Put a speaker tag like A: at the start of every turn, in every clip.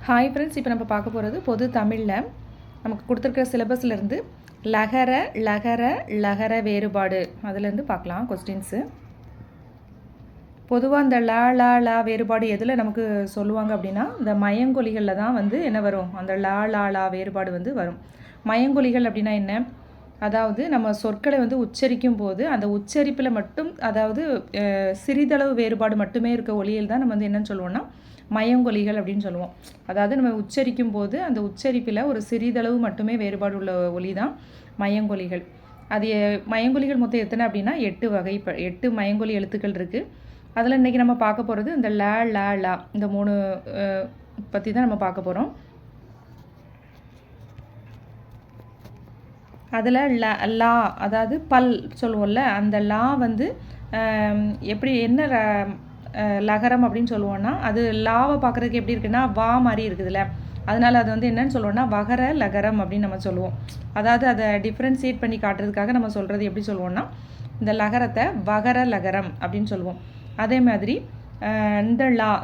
A: Hi friends, இப்போ நம்ம பார்க்க போகிறது பொது தமிழில் நமக்கு கொடுத்துருக்கிற சிலபஸ்லேருந்து லகர லகர லகர வேறுபாடு அதிலேருந்து பார்க்கலாம் கொஸ்டின்ஸு. பொதுவாக இந்த லா வேறுபாடு எதில் நமக்கு சொல்லுவாங்க அப்படின்னா, இந்த மயங்கொலிகளில் தான் என்ன வரும், அந்த லா வேறுபாடு வரும். மயங்கொலிகள் அப்படின்னா என்ன, அதாவது நம்ம சொற்களை உச்சரிக்கும் போது அந்த உச்சரிப்பில் மட்டும், அதாவது சிறிதளவு வேறுபாடு மட்டுமே இருக்க ஒலியில் தான் நம்ம என்னென்னு சொல்லுவோம்னா மயங்கொலிகள் அப்படின்னு சொல்லுவோம். அதாவது நம்ம உச்சரிக்கும் போது அந்த உச்சரிப்பில் ஒரு சிறிதளவு மட்டுமே வேறுபாடு உள்ள ஒலி தான் மயங்கொலிகள். அது மயங்கொலிகள் மொத்தம் எத்தனை அப்படின்னா 8 மயங்கொலி எழுத்துக்கள் இருக்குது. அதில் இன்றைக்கி நம்ம பார்க்க போகிறது இந்த லா இந்த 3 பற்றி தான் நம்ம பார்க்க போகிறோம். அதில் லா அதாவது பல் சொல்லுவோம்ல, அந்த லா எப்படி என்ன லகரம் அப்படின்னு சொல்லுவோன்னா, அது லாவை பார்க்குறதுக்கு எப்படி இருக்குன்னா வா மாதிரி இருக்குதுல்ல, அதனால் அது என்னென்னு சொல்லுவோன்னா வகர லகரம் அப்படின்னு நம்ம சொல்லுவோம். அதாவது அதை டிஃப்ரென்ஷியேட் பண்ணி காட்டுறதுக்காக நம்ம சொல்கிறது எப்படி சொல்லுவோன்னா, இந்த லகரத்தை வகர லகரம் அப்படின்னு சொல்லுவோம். அதே மாதிரி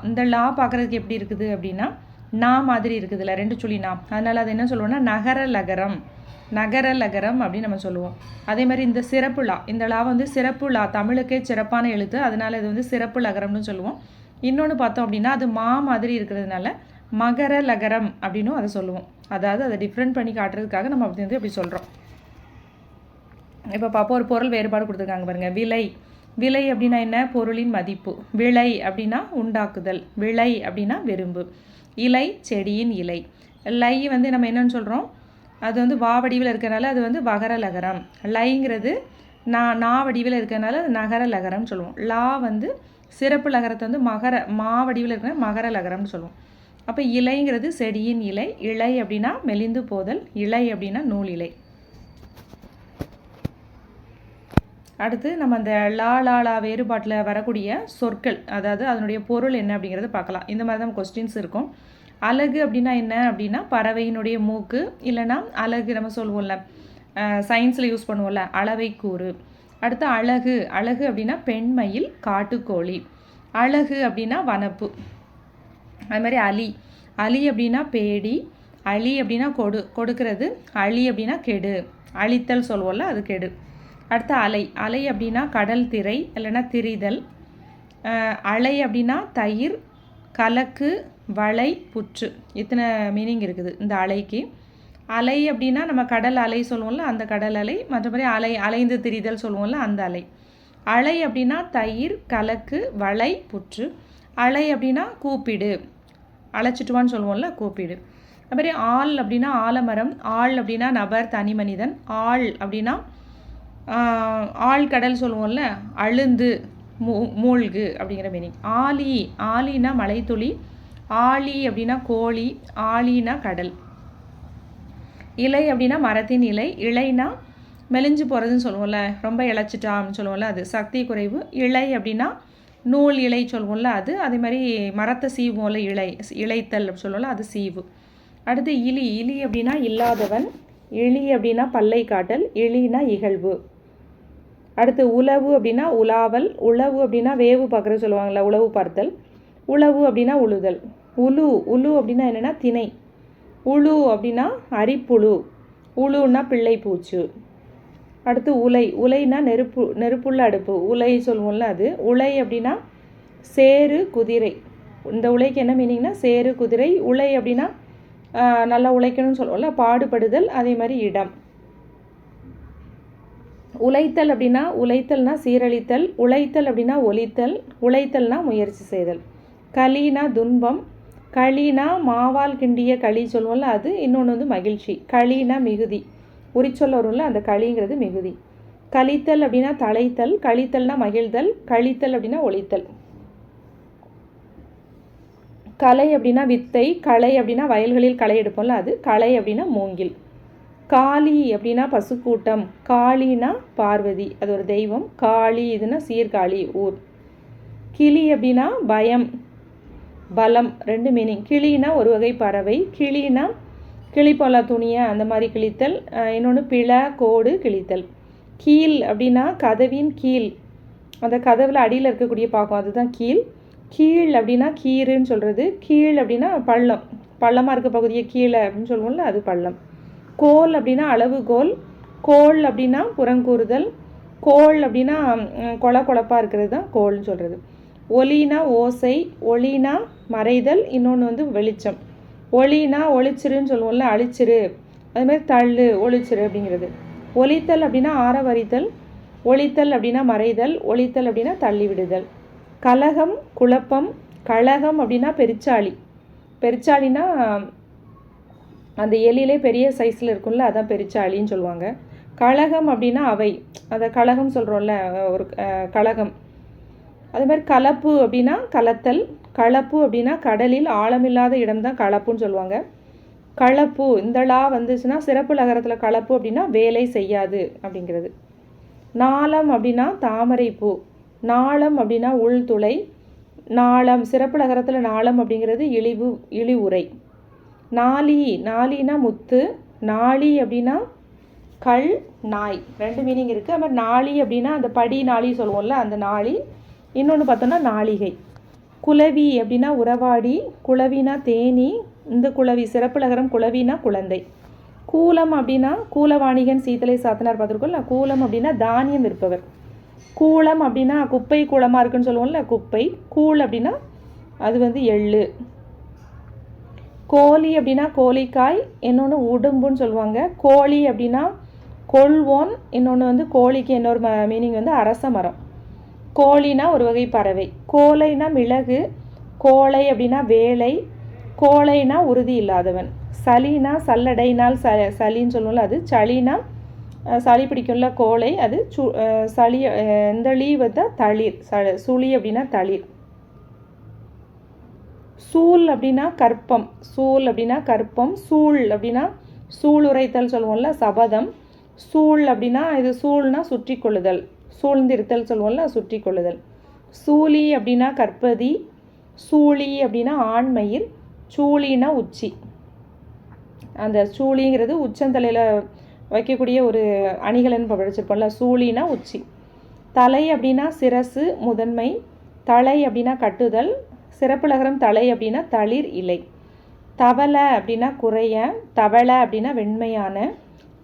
A: இந்த லா பார்க்குறதுக்கு எப்படி இருக்குது அப்படின்னா நா மாதிரி இருக்குதுல்ல, 2 சுழி நா, அதனால் அது என்ன சொல்லுவோன்னா நகர லகரம் அப்படின்னு நம்ம சொல்லுவோம். அதே மாதிரி இந்த சிறப்பு லா, இந்த லா சிறப்பு லா, தமிழுக்கே சிறப்பான எழுத்து, அதனால் இது சிறப்பு லகரம்னு சொல்லுவோம். இன்னொன்று பார்த்தோம் அப்படின்னா அது மா மாதிரி இருக்கிறதுனால மகர லகரம் அப்படின்னும் அதை சொல்லுவோம். அதாவது அதை டிஃப்ரெண்ட் பண்ணி காட்டுறதுக்காக நம்ம அப்படி சொல்கிறோம். இப்போ பார்ப்போம், ஒரு பொருள் வேறுபாடு கொடுத்துருக்காங்க பாருங்கள். விலை அப்படின்னா என்ன, பொருளின் மதிப்பு. விளை அப்படின்னா உண்டாக்குதல். விளை அப்படின்னா விரும்பு. இலை செடியின் இலை. லை நம்ம என்னன்னு சொல்கிறோம், அது வா வடிவில் இருக்கிறனால அது வகர லகரம். லைங்கிறது நா வடிவில் இருக்கிறனால அது நகர லகரம்னு சொல்லுவோம். லா சிறப்பு லகரத்தை மா வடிவில் இருக்கிற மகர லகரம்னு சொல்லுவோம். அப்போ இலைங்கிறது செடியின் இலை. இலை அப்படின்னா மெலிந்து போதல். இலை அப்படின்னா நூல் இலை. அடுத்து நம்ம அந்த லா வேறுபாட்டில் வரக்கூடிய சொற்கள், அதாவது அதனுடைய பொருள் என்ன அப்படிங்கிறத பார்க்கலாம். இந்த மாதிரி தான் கொஸ்டின்ஸ் இருக்கும். அலகு அப்படின்னா என்ன அப்படின்னா பறவையினுடைய மூக்கு, இல்லைனா அலகு நம்ம சொல்லுவோம்ல, சயின்ஸில் யூஸ் பண்ணுவோம்ல, அளவை கூறு. அடுத்து அழகு அப்படின்னா பெண்மயில், காட்டுக்கோழி. அழகு அப்படின்னா வனப்பு. அது மாதிரி அலி அப்படின்னா பேடி. அலி அப்படின்னா கொடுக்கிறது. அழி அப்படின்னா கெடு. அழித்தல் சொல்லுவோம்ல, அது கெடு. அடுத்து அலை அப்படின்னா கடல் திரை, இல்லைன்னா திரிதல். அலை அப்படின்னா தயிர், கலக்கு, வளை, புற்று. இத்தனை மீனிங் இருக்குது இந்த அலைக்கு. அலை அப்படின்னா நம்ம கடல் அலை சொல்லுவோம்ல, அந்த கடல் அலை. மற்றபடி அலைந்து திரிதல் சொல்லுவோம்ல, அந்த அலை. அலை அப்படின்னா தயிர், கலக்கு, வளை, புற்று. அலை அப்படின்னா கூப்பிடு, அழைச்சிட்டுவான்னு சொல்லுவோம்ல, கூப்பிடு. அதுமாதிரி ஆள் அப்படின்னா ஆலமரம். ஆள் அப்படின்னா நபர், தனி மனிதன். ஆள் அப்படின்னா ஆழ்கடல் சொல்லுவோம்ல, அழுந்து, மூழ்கு அப்படிங்கிற மீனிங். ஆலினா மலைத்துளி. ஆழி அப்படின்னா கோழி. ஆழினா கடல். இலை அப்படின்னா மரத்தின் இலை. இலைனா மெலிஞ்சு போகிறதுன்னு சொல்லுவோம்ல, ரொம்ப இழைச்சிட்டான்னு சொல்லுவோம்ல, அது சக்தி குறைவு. இலை அப்படின்னா நூல் இலை சொல்லுவோம்ல, அது. அதே மாதிரி மரத்தை சீவுவோம்ல, இழைத்தல் அப்படி சொல்லுவோம்ல, அது சீவு. அடுத்து இலி அப்படின்னா இல்லாதவன். இழி அப்படின்னா பல்லை காட்டல். இழினா இகழ்வு. அடுத்து உளவு அப்படின்னா உலாவல். உளவு அப்படின்னா வேவு பார்க்குறது சொல்லுவாங்கள்ல, உளவு பார்த்தல். உளவு அப்படின்னா உழுதல். உலு அப்படின்னா என்னென்னா திணை. உழு அப்படின்னா அரிப்புழு. உழுன்னா பிள்ளை பூச்சு. அடுத்து உலைனா நெருப்புள்ள அடுப்பு. உலை சொல்லுவோம்ல, அது. உலை அப்படின்னா சேறு, குதிரை. இந்த உலைக்கு என்ன மீனிங்னா சேறு, குதிரை. உலை அப்படின்னா நல்லா உழைக்கணும்னு சொல்லுவோம்ல, பாடுபடுதல். அதே மாதிரி இடம். உழைத்தல் அப்படின்னா உழைத்தல்னா சீரழித்தல். உழைத்தல் அப்படின்னா ஒலித்தல். உழைத்தல்னா முயற்சி செய்தல். களினா துன்பம். களினா மாவால் கிண்டிய களி சொல்லுவோம்ல, அது. இன்னொன்று மகிழ்ச்சி. களினா மிகுதி. உரிச்சொல் வரும்ல, அந்த களிங்கிறது மிகுதி. கழித்தல் அப்படின்னா தலைத்தல். கழித்தல்னா மகிழ்தல். கழித்தல் அப்படின்னா ஒலித்தல். களை அப்படின்னா வித்தை. களை அப்படின்னா வயல்களில் களை எடுப்போம்ல, அது. களை அப்படின்னா மூங்கில். காளி அப்படின்னா பசுக்கூட்டம். காளினா பார்வதி, அது ஒரு தெய்வம். காளி இதுனா சீர்காழி, ஊர். கிளி அப்படின்னா பயம், பலம், 2 மீனிங். கிளினா ஒரு வகை பறவை. கிளினா கிளிப்போல துணியை அந்த மாதிரி கிழித்தல். இன்னொன்று பிழ, கோடு, கிழித்தல். கீழ் அப்படின்னா கதவின் கீழ், அந்த கதவில் அடியில் இருக்கக்கூடிய பாகம், அதுதான் கீழ். கீழ் அப்படின்னா கீறுன்னு சொல்கிறது. கீழ் அப்படின்னா பள்ளம், பள்ளமாக இருக்க பகுதியை கீழே அப்படின்னு சொல்லுவோம்ல, அது பள்ளம். கோல் அப்படின்னா அளவுகோல், கோல் அப்படின்னா புறங்கூறுதல், கோல் அப்படின்னா கொழப்பாக இருக்கிறது தான் கோல்னு சொல்கிறது. ஒலினா ஓசை, ஒளினா மறைதல், இன்னொன்று வந்து வெளிச்சம். ஒளினா ஒளிச்சிருன்னு சொல்லுவோம்ல, அழிச்சிரு, அதுமாதிரி தள்ளு, ஒளிச்சிரு அப்படிங்கிறது. ஒலித்தல் அப்படின்னா ஆரவரித்தல், ஒளித்தல் அப்படின்னா மறைதல், ஒளித்தல் அப்படின்னா தள்ளி விடுதல். கலகம் குழப்பம், கழகம் அப்படின்னா பெருச்சாளி, பெருச்சாளினா அந்த எலியிலே பெரிய சைஸில் இருக்கும்ல, அதான் பெருச்சாளின்னு சொல்லுவாங்க. கழகம் அப்படின்னா அவை, அதை கழகம் சொல்கிறோம்ல, ஒரு கழகம். அதேமாதிரி கலப்பு அப்படின்னா கலத்தல், கலப்பு அப்படின்னா கடலில் ஆழமில்லாத இடம் தான் கலப்புன்னு சொல்லுவாங்க. கலப்பு இந்த லா வந்துச்சுன்னா சிறப்பு லகரத்தில் கலப்பு அப்படின்னா வேலை செய்யாது அப்படிங்கிறது. நாளம் அப்படின்னா தாமரைப்பூ, நாளம் அப்படின்னா உள்துளை, நாளம் சிறப்பு லகரத்தில் நாளம் அப்படிங்கிறது இழிவுரை. நாளி, நாளினா முத்து, நாளி அப்படின்னா கல் நாய், 2 மீனிங் இருக்குது. அது மாதிரி நாளி அப்படின்னா அந்த படி நாளி சொல்லுவோம்ல, அந்த நாளி. இன்னொன்று பார்த்தோன்னா நாளிகை. குளவி அப்படின்னா உறவாடி, குளவினா தேனி, இந்த குளவி சிறப்பு லகரம், குளவினா குழந்தை. கூலம் அப்படின்னா கூலவாணிகன் சீத்தலை சாத்தனார் பார்த்துருக்கோம்ல, கூலம் அப்படின்னா தானியம் விற்பவர். கூலம் அப்படின்னா குப்பை கூலமாக இருக்குன்னு சொல்லுவோம்ல, குப்பை. கூழ் அப்படின்னா அது வந்து எள்ளு. கோழி அப்படின்னா கோழிக்காய், இன்னொன்று உடும்புன்னு சொல்லுவாங்க. கோழி அப்படின்னா கொள்வோன், இன்னொன்று வந்து கோழிக்கு இன்னொரு மீனிங் வந்து அரச மரம். கோழினா ஒரு வகை பறவை. கோழைனா மிளகு, கோழை அப்படின்னா வேலை, கோழைனா உறுதி இல்லாதவன். சளினா சல்லடைனால் சளின்னு சொல்லுவோம்ல, அது. சளினா சளி பிடிக்கும்ல, கோழை, அது. சளி இந்த லீ வந்து தளிர், சுழி அப்படின்னா தளிர். சூல் அப்படின்னா கற்பம், சூல் அப்படின்னா கற்பம். சூள் அப்படின்னா சூளுரைத்தல் சொல்லுவோம்ல, சபதம். சூள் அப்படின்னா இது சூழ்னா சுற்றி கொள்ளுதல், சூழ்ந்திருத்தல் சொல்லுவோம்ல, சுற்றி கொள்ளுதல். சூலி அப்படின்னா கற்பதி, சூழி அப்படின்னா ஆண்மயிர், சூழினா உச்சி. அந்த சூழிங்கிறது உச்சந்தலையில் வைக்கக்கூடிய ஒரு அணிகலன்னு படிச்சிருப்போம்ல, சூழினா உச்சி. தலை அப்படின்னா சிரசு முதன்மை, தலை அப்படின்னா கட்டுதல், சிறப்பு லகரம் தலை அப்படின்னா தளிர் இலை. தவளை அப்படின்னா குறைய, தவளை அப்படின்னா வெண்மையான,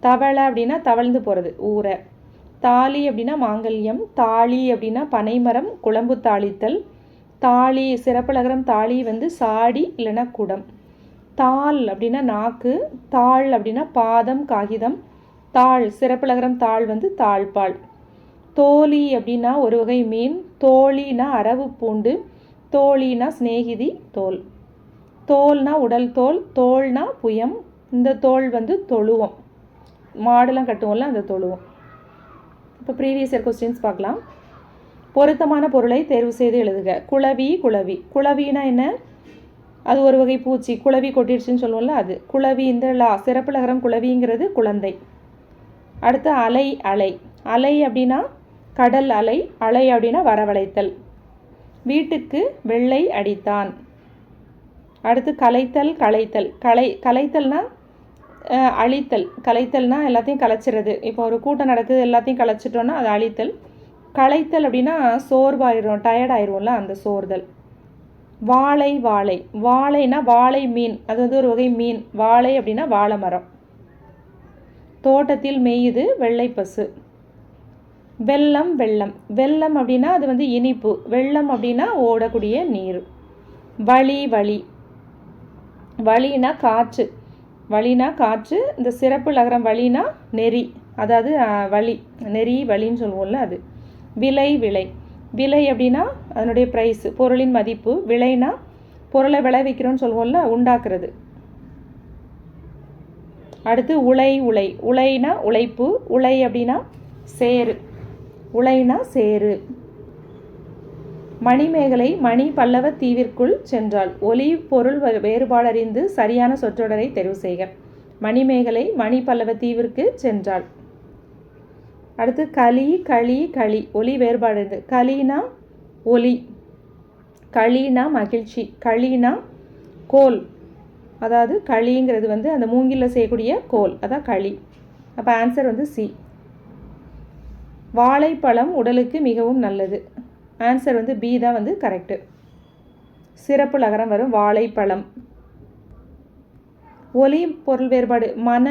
A: தவளை அப்படின்னா தவழ்ந்து போகிறது ஊரை. தாலி அப்படின்னா மாங்கல்யம், தாலி அப்படின்னா பனைமரம் குழம்பு தாளித்தல், தாலி சிறப்பு லகரம் தாலி வந்து சாடி இல்லைன்னா குடம். தாள் அப்படின்னா நாக்கு, தாள் அப்படின்னா பாதம் காகிதம், தாள் சிறப்பு லகரம் தாள் வந்து தாழ்பால். தோழி அப்படின்னா ஒரு வகை மீன், தோழினா அரவு பூண்டு, தோழினா சிநேகிதி தோல். தோல்னா உடல் தோல், தோல்னா புயம், இந்த தோல் வந்து தொழுவம், மாடெல்லாம் கட்டுவோம்ல அந்த தொழுவம். இப்போ ப்ரீவியஸ் இயர் கொஸ்டின்ஸ் பார்க்கலாம். பொருத்தமான பொருளை தேர்வு செய்து எழுதுக. குளவி, குளவி, குளவினா என்ன? அது ஒரு வகை பூச்சி, குளவி கொட்டிடுச்சுன்னு சொல்லுவோம்ல, அது. குளவி இந்த லா சிறப்பு லகரம் குளவிங்கிறது குழந்தை. அடுத்து அலை, அலை, அலை அப்படின்னா கடல் அலை, அலை அப்படின்னா வரவழைத்தல். வீட்டுக்கு வெள்ளை அடித்தான். அடுத்து கலைத்தல், கலைத்தல், கலைத்தல்னா அழித்தல், கலைத்தல்னா எல்லாத்தையும் கலைச்சிறது. இப்போ ஒரு கூட்டம் நடக்குது, எல்லாத்தையும் கலைச்சிட்டோன்னா அது அழித்தல். கலைத்தல் அப்படின்னா சோர்வாயிரும், டயர்ட் ஆயிடும்ல, அந்த சோர்தல். வாழை, வாழை, வாழைனா வாழை மீன், அது வந்து ஒரு வகை மீன். வாழை அப்படின்னா வாழை மரம். தோட்டத்தில் மேயுது வெள்ளை பசு. வெள்ளம், வெள்ளம், வெள்ளம் அப்படின்னா அது வந்து இனிப்பு, வெள்ளம் அப்படின்னா ஓடக்கூடிய நீர். வழி, வழி, வழினா காற்று, வழினா காற்று, இந்த சிறப்பு லகரம் வழினா நெறி, அதாவது வழி, நெறி வழின்னு சொல்லுவோம்ல, அது. விலை, விலை, விலை அப்படின்னா அதனுடைய ப்ரைஸ், பொருளின் மதிப்பு. விலைனா பொருளை விளைவிக்கிறோன்னு சொல்லுவோம்ல, உண்டாக்குறது. அடுத்து உலை, உலை, உலைனா உழைப்பு, உலை அப்படின்னா சேரு, உலைனா சேரு. மணிமேகலை மணி பல்லவ தீவிற்குள் சென்றாள். ஒலி பொருள் வேறுபாடறிந்து சரியான சொற்றொடரை தெரிவு செய்க. மணிமேகலை மணி பல்லவ தீவிற்கு சென்றாள். அடுத்து களி, களி, களி, ஒலி வேறுபாடு. களினா ஒலி, களினா மகிழ்ச்சி, களினா கோல், அதாவது களிங்கிறது வந்து அந்த மூங்கிலில் செய்யக்கூடிய கோல், அதான் களி. அப்போ ஆன்சர் வந்து சி. வாழைப்பழம் உடலுக்கு மிகவும் நல்லது. ஆன்சர் வந்து பி தான் வந்து கரெக்டு. சிறப்பு லகரம் வரும் வாழைப்பழம். ஒலி பொருள் வேறுபாடு. மன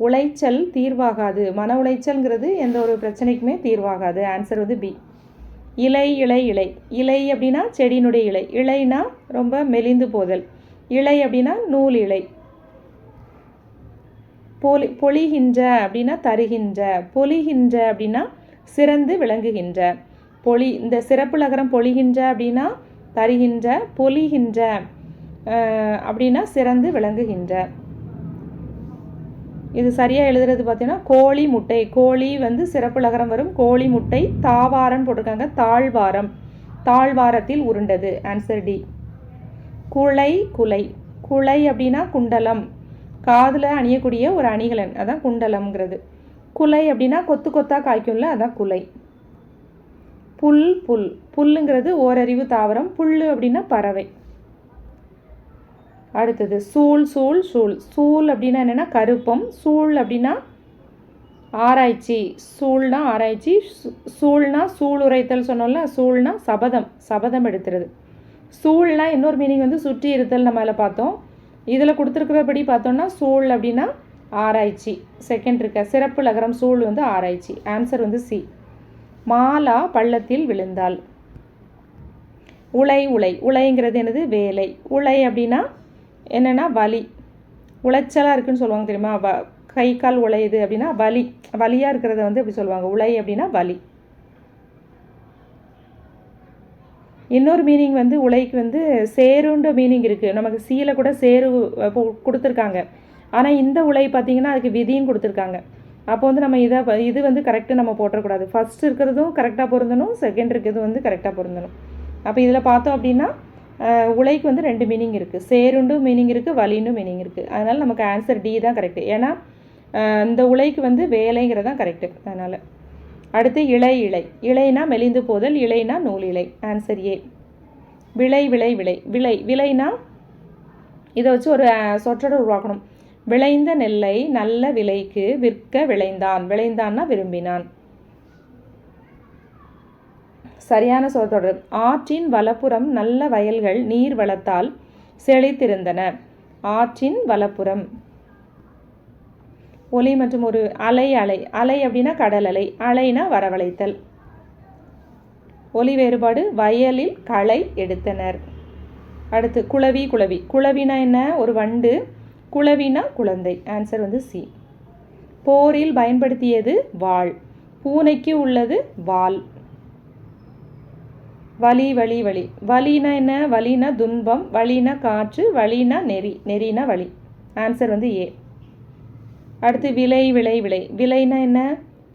A: உளைச்சல் தீர்வாகாது. மன உளைச்சல்ங்கிறது எந்த ஒரு பிரச்சனைக்குமே தீர்வாகாது. ஆன்சர் வந்து பி. இலை இலை இலை. இலை அப்படின்னா செடியினுடைய இலை. இலைனா ரொம்ப மெலிந்து போதல். இலை அப்படின்னா நூல் இலை. பொழிகின்ற அப்படின்னா தருகின்ற. பொழிகின்ற அப்படின்னா சிறந்து விளங்குகின்ற. இந்த சிறப்பு லகரம் பொழிகின்ற அப்படின்னா தருகின்ற. பொழிகின்ற அப்படின்னா சிறந்து விளங்குகின்ற. இது சரியாக எழுதுறது பார்த்தீங்கன்னா கோழி முட்டை. கோழி வந்து சிறப்பு லகரம் வரும். கோழி முட்டை. தாவாரம் போட்டிருக்காங்க. தாழ்வாரம். தாழ்வாரத்தில் உருண்டது. Answer D. குலை குலை. குலை அப்படின்னா குண்டலம். காதில் அணியக்கூடிய ஒரு அணிகலன், அதான் குண்டலம்ங்கிறது. குலை அப்படின்னா கொத்து கொத்தாக காய்க்கும்ல, அதான் குலை. புல் புல். புல்லுங்கிறது ஓரறிவு தாவரம். புல் அப்படின்னா பறவை. அடுத்தது சூழ் சூழ் சூழ். சூழ் அப்படின்னா என்னென்னா கருப்பம். சூழ் அப்படின்னா ஆராய்ச்சி. சூழ்னா ஆராய்ச்சி. சூழ்னா சூளுரைத்தல் சொன்னோம்ல, சூழ்னா சபதம். சபதம் எடுத்துறது. சூழ்னா இன்னொரு மீனிங் வந்து சுற்றி இருத்தல் நம்ம அதில் பார்த்தோம். இதில் கொடுத்துருக்கிறபடி பார்த்தோம்னா சூழ் அப்படின்னா ஆராய்ச்சி. செகண்ட் இருக்க சிறப்பு லகரம் சூழ் வந்து ஆராய்ச்சி. ஆன்சர் வந்து சி. மாலா பள்ளத்தில் விழுந்தாள். உலை உலை. உலைங்கிறது என்னது? வேலை. உலை அப்படின்னா என்னென்னா வலி. உளைச்சலாக இருக்குதுன்னு சொல்லுவாங்க தெரியுமா? கை கால் உழையுது அப்படின்னா வலி. வலியாக இருக்கிறத வந்து அப்படி சொல்லுவாங்க. உலை அப்படின்னா வலி. இன்னொரு மீனிங் வந்து உலைக்கு வந்து சேருன்ற மீனிங் இருக்குது. நமக்கு சீல கூட சேரு கொடுத்துருக்காங்க. ஆனால் இந்த உலை பார்த்திங்கன்னா அதுக்கு விதின்னு கொடுத்துருக்காங்க. அப்போ வந்து நம்ம இது வந்து கரெக்டாக நம்ம போட்டக்கூடாது. ஃபஸ்ட் இருக்கிறதும் கரெக்டாக பொருந்தணும், செகண்ட் இருக்கிறது வந்து கரெக்டாக பொருந்தணும். அப்போ இதில் பார்த்தோம் அப்படின்னா உலைக்கு வந்து 2 மீனிங் இருக்குது. சேருண்டும் மீனிங் இருக்குது, வலின்னும் மீனிங் இருக்குது. அதனால் நமக்கு ஆன்சர் டி தான் கரெக்டு. ஏன்னா இந்த உலைக்கு வந்து வேலைங்கிறது தான் கரெக்டு. அதனால் அடுத்து இலை இலை. இலைனா மெலிந்து போதல். இலைனா நூல் இலை. Answer A. விளை விளை விளை. விளை விளைனா இதை வச்சு ஒரு சொற்றொடர் உருவாக்கணும். விளைந்த நெல்லை நல்ல விலைக்கு விற்க விளைந்தான். விளைந்தான்னா விரும்பினான். சரியான சொற்றொடர். ஆற்றின் வலப்புறம் நல்ல வயல்கள் நீர் வளத்தால் செழித்திருந்தன. ஆற்றின் வலப்புறம். ஒலி மற்றும் ஒரு அலை அலை. அலை அப்படின்னா கடல் அலை. அலைனா வரவழைத்தல். ஒலி வேறுபாடு. வயலில் களை எடுத்தனர். அடுத்து குளவி குளவி. குளவினா என்ன? ஒரு வண்டு. குளவினா குழந்தை. ஆன்சர் வந்து சி. போரில் பயன்படுத்தியது வாள். பூனைக்கு உள்ளது வால். வலி வலி வலி. வலினா என்ன? வலினா துன்பம். வலினா காற்று. வலினா நெறி. நெறினா வலி. ஆன்சர் வந்து ஏ. அடுத்து விளை விளை விளை. விளைனா என்ன?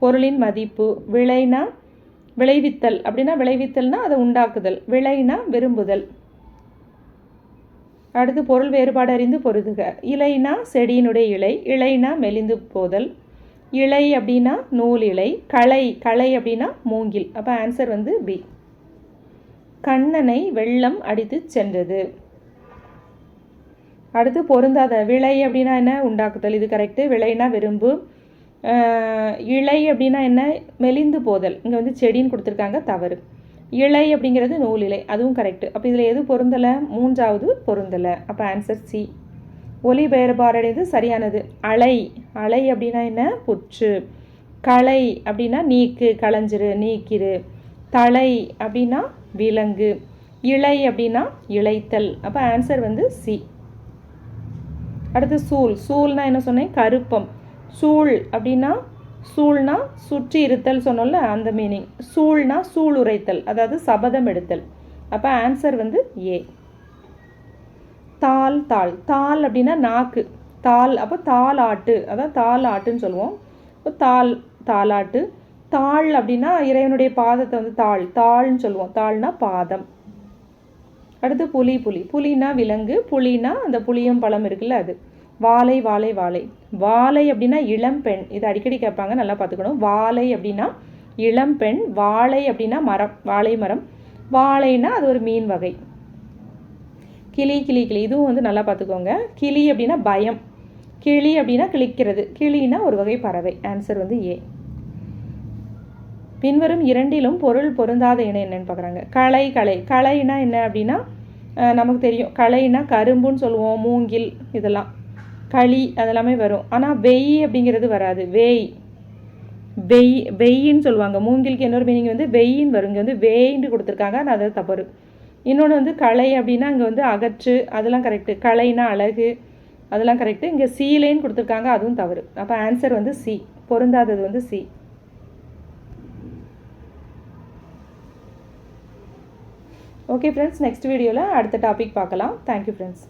A: பொருளின் மதிப்பு. விளைனா விளைவித்தல். அப்படின்னா விளைவித்தல்னா அதை உண்டாக்குதல். விளைனா விரும்புதல். அடுத்து பொருள் வேறுபாடு அறிந்து பொருதுக. இலைனா செடியினுடைய இலை. இலைனா மெலிந்து போதல். இலை அப்படின்னா நூல் இலை. களை. களை அப்படின்னா மூங்கில். அப்போ ஆன்சர் வந்து பி. கண்ணனை வெள்ளம் அடித்து சென்றது. அடுத்து பொருந்தாத. விளை அப்படின்னா என்ன? உண்டாக்குதல். இது கரெக்டு. விளைனா விரும்பு. இலை அப்படின்னா என்ன? மெலிந்து போதல். இங்கே வந்து செடின்னு கொடுத்துருக்காங்க, தவறு. இலை அப்படிங்கிறது நூல் இலை, அதுவும் கரெக்டு. அப்போ இதில் எது பொருந்தலை? மூன்றாவது பொருந்தலை. அப்போ ஆன்சர் சி. ஒலி வேறுபாடடைந்து சரியானது. அலை. அலை அப்படின்னா என்ன? புற்று. களை அப்படின்னா நீக்கு, களைஞ்சிரு, நீக்கிரு. தலை அப்படின்னா விலங்கு. இலை அப்படின்னா இழைத்தல். அப்போ ஆன்சர் வந்து சி. அடுத்து சூழ். சூழ்னா என்ன சொன்னேன்? கருப்பம். சூழ் அப்படின்னா சூழ்னா சுற்றி இருத்தல் சொன்னோம்ல, அந்த மீனிங். சூழ்னா சூளுரைத்தல், அதாவது சபதம் எடுத்தல். அப்போ ஆன்சர் வந்து ஏ. தாள் தாள். தாள் அப்படின்னா நாக்கு. தாள். அப்போ தாளாட்டு, அதாவது தாளாட்டுன்னு சொல்லுவோம். இப்போ தாளாட்டு. தாள் அப்படின்னா இறைவனுடைய பாதத்தை வந்து தாள். தாள்னு சொல்லுவோம். தாள்னா பாதம். அடுத்து புலி புலி. புலினா விலங்கு. புலினா அந்த புளியம் பழம் இருக்குல்ல, அது. வாழை வாழை வாழை. வாழை அப்படின்னா இளம்பெண். இது அடிக்கடி கேட்பாங்க, நல்லா பார்த்துக்கணும். வாழை அப்படின்னா இளம்பெண். வாழை அப்படின்னா மரம், வாழை மரம். வாழைனா அது ஒரு மீன் வகை. கிளி கிளி கிளி. இதுவும் வந்து நல்லா பார்த்துக்கோங்க. கிளி அப்படின்னா பயம். கிளி அப்படின்னா கிளிக்கிறது. கிளினா ஒரு வகை பறவை. ஆன்சர் வந்து ஏ. பின்வரும் இரண்டிலும் பொருள் பொருந்தாத இணை என்னன்னு பார்க்குறாங்க. களை களை. களைனா என்ன அப்படின்னா நமக்கு தெரியும். களைனா கரும்புன்னு சொல்லுவோம், மூங்கில், இதெல்லாம். களி அதெல்லாமே வரும். ஆனால் வெய் அப்படிங்கிறது வராது. வெய்ன்னு சொல்லுவாங்க. மூங்கிலுக்கு இன்னொரு மீனிங் வந்து வெய்ன்னு வரும். இங்கே வந்து வேய்ன்னு கொடுத்துருக்காங்க, அது தவறு. இன்னொன்று வந்து களை அப்படின்னா இங்கே வந்து அகற்று, அதெல்லாம் கரெக்டு. களைனா அழகு, அதெல்லாம் கரெக்டு. இங்கே சீலைன்னு கொடுத்துருக்காங்க, அதுவும் தவறு. அப்போ ஆன்சர் வந்து சி, பொருந்தாதது வந்து சி. ஓகே ஃப்ரெண்ட்ஸ், நெக்ஸ்ட் வீடியோவில் அடுத்த டாபிக் பார்க்கலாம். Thank you friends.